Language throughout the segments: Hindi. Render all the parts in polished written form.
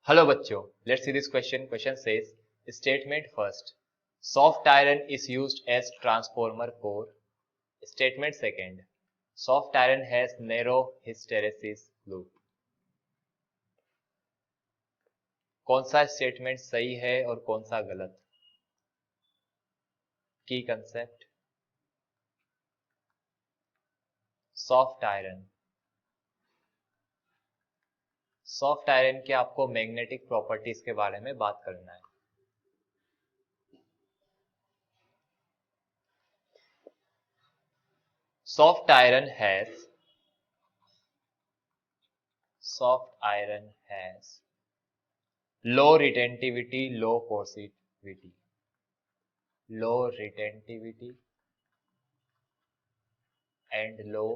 हेलो बच्चों, let's see this question. Question says statement first, soft iron is used as transformer core. Statement second, soft iron has narrow hysteresis loop. कौन सा स्टेटमेंट सही है और कौन सा गलत? की concept, soft iron. Soft iron के आपको मैग्नेटिक प्रॉपर्टीज के बारे में बात करना है. Soft iron has low retentivity, low coercivity. Low retentivity and low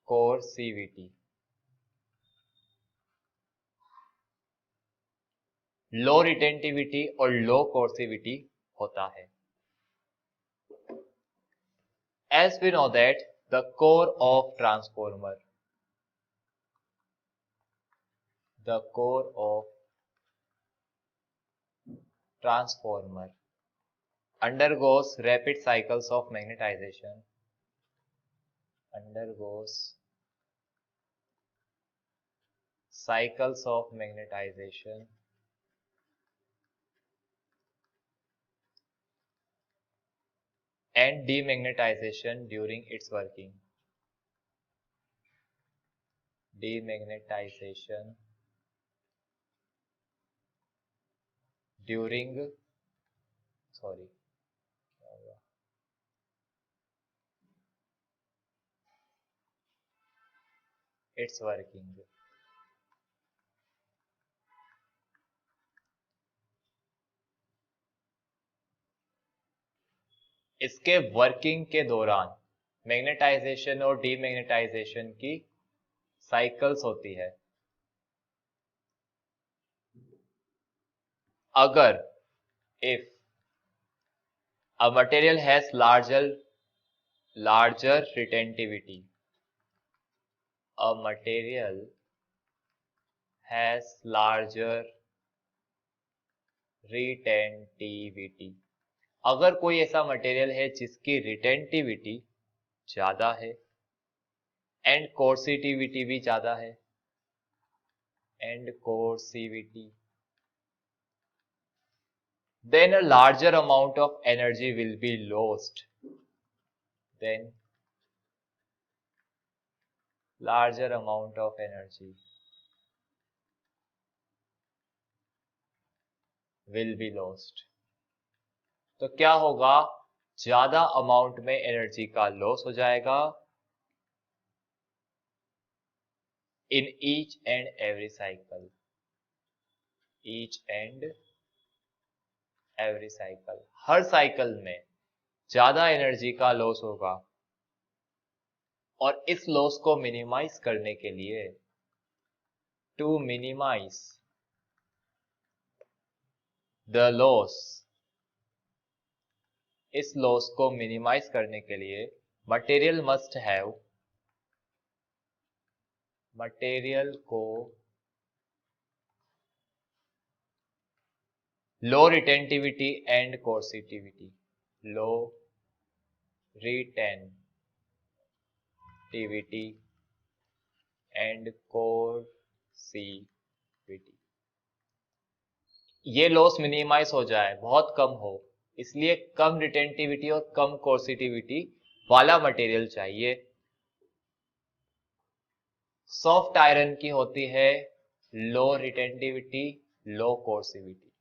coercivity. Low retentivity और लो कोर्सिविटी होता है. As we know that the core of transformer undergoes rapid cycles of magnetization. And demagnetization during its working. Demagnetization during its working. इसके वर्किंग के दौरान मैग्नेटाइजेशन और डीमैग्नेटाइजेशन की साइकिल्स होती है. अगर if a material has larger retentivity, अगर कोई ऐसा मटेरियल है जिसकी रिटेंटिविटी ज्यादा है एंड कोर्सिविटी भी ज्यादा है, then a larger amount of energy will be lost. तो क्या होगा? ज्यादा अमाउंट में एनर्जी का लॉस हो जाएगा in each and every cycle. Her cycle में ज्यादा एनर्जी का लॉस होगा और इस लॉस को मिनिमाइज करने के लिए, टू मिनिमाइज द लॉस, इस लॉस को मिनिमाइज करने के लिए मटेरियल को लो रिटेंटिविटी एंड कोर्सिविटी, ये लॉस मिनिमाइज हो जाए, बहुत कम हो. इसलिए कम रिटेंटिविटी और कम कोर्सिविटी वाला मटेरियल चाहिए. सॉफ्ट आयरन की होती है लो रिटेंटिविटी, लो कोर्सिविटी.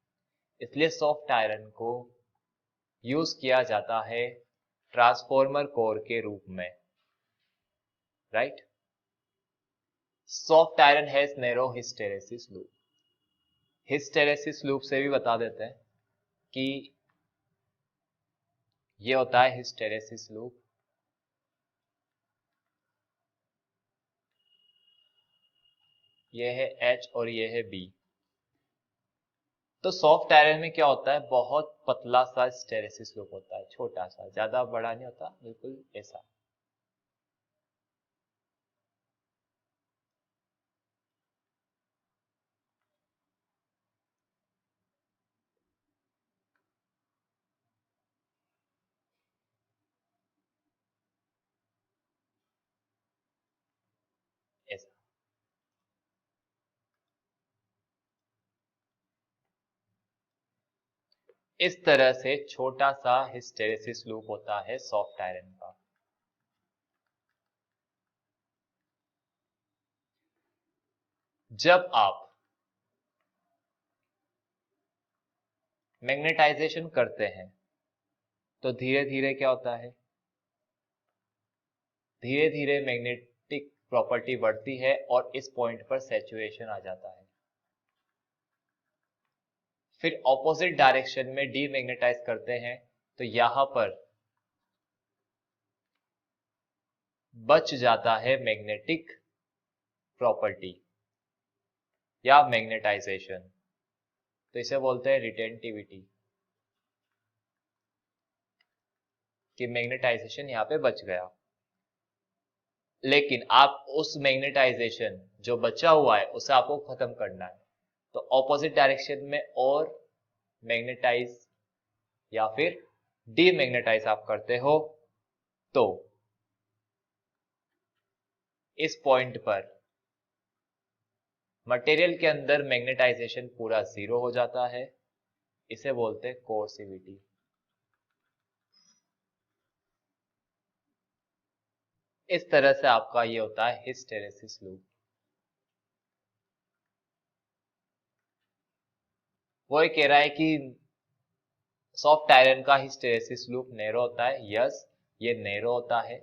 इसलिए सॉफ्ट आयरन को यूज किया जाता है ट्रांसफॉर्मर कोर के रूप में. Right. Soft iron has narrow hysteresis loop. Hysteresis loop से भी बता देते हैं कि ये होता है हिस्टेरेसिस लूप. ये है H और ये है B. तो सॉफ्ट आयरन में क्या होता है? बहुत पतला सा हिस्टेरेसिस लूप होता है, छोटा सा, ज्यादा बड़ा नहीं होता, बिल्कुल ऐसा. ऐसा। इस तरह से छोटा सा हिस्टेरेसिस लूप होता है सॉफ्ट आयरन का। जब आप मैग्नेटाइजेशन करते हैं तो धीरे धीरे क्या होता है, धीरे धीरे मैग्नेटिक प्रॉपर्टी बढ़ती है और इस पॉइंट पर सैचुरेशन आ जाता है। फिर ऑपोजिट डायरेक्शन में डीमैग्नेटाइज करते हैं तो यहां पर बच जाता है मैग्नेटिक प्रॉपर्टी या मैग्नेटाइजेशन, तो इसे बोलते हैं रिटेंटिविटी, कि मैग्नेटाइजेशन यहां पे बच गया। लेकिन आप उस मैग्नेटाइजेशन जो बचा हुआ है उसे आपको खत्म करना है, तो ऑपोजिट डायरेक्शन में और मैग्नेटाइज या फिर डीमैग्नेटाइज आप करते हो तो इस पॉइंट पर मटेरियल के अंदर मैग्नेटाइजेशन पूरा जीरो हो जाता है, इसे बोलते हैं कोर्सिविटी। इस तरह से आपका ये होता है हिस्टेरेसिस लूप। वो ये कह रहा है कि सॉफ्ट आयरन का हिस्टेरेसिस लूप नैरो होता है। यस, ये नैरो होता है।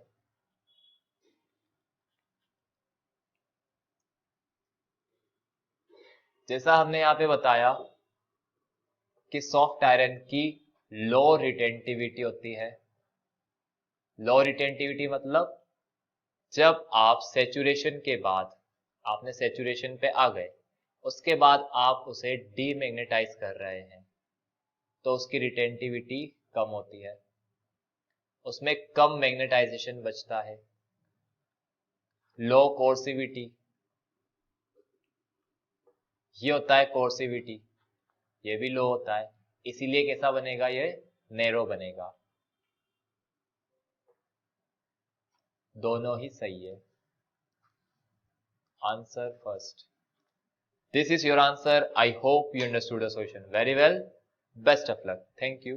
जैसा हमने यहाँ पे बताया कि सॉफ्ट आयरन की लो रिटेंटिविटी होती है। लो रिटेंटिविटी मतलब जब आप सैचुरेशन के बाद, आपने सैचुरेशन पे आ गए, उसके बाद आप उसे डीमैग्नेटाइज कर रहे हैं तो उसकी रिटेंटिविटी कम होती है, उसमें कम मैग्नेटाइजेशन बचता है। लो कोर्सिविटी, ये होता है कोर्सिविटी, ये भी लो होता है, इसीलिए कैसा बनेगा, ये नैरो बनेगा। दोनों ही सही है। Answer first. This is your answer. I hope you understood the solution very well. Best of luck. Thank you.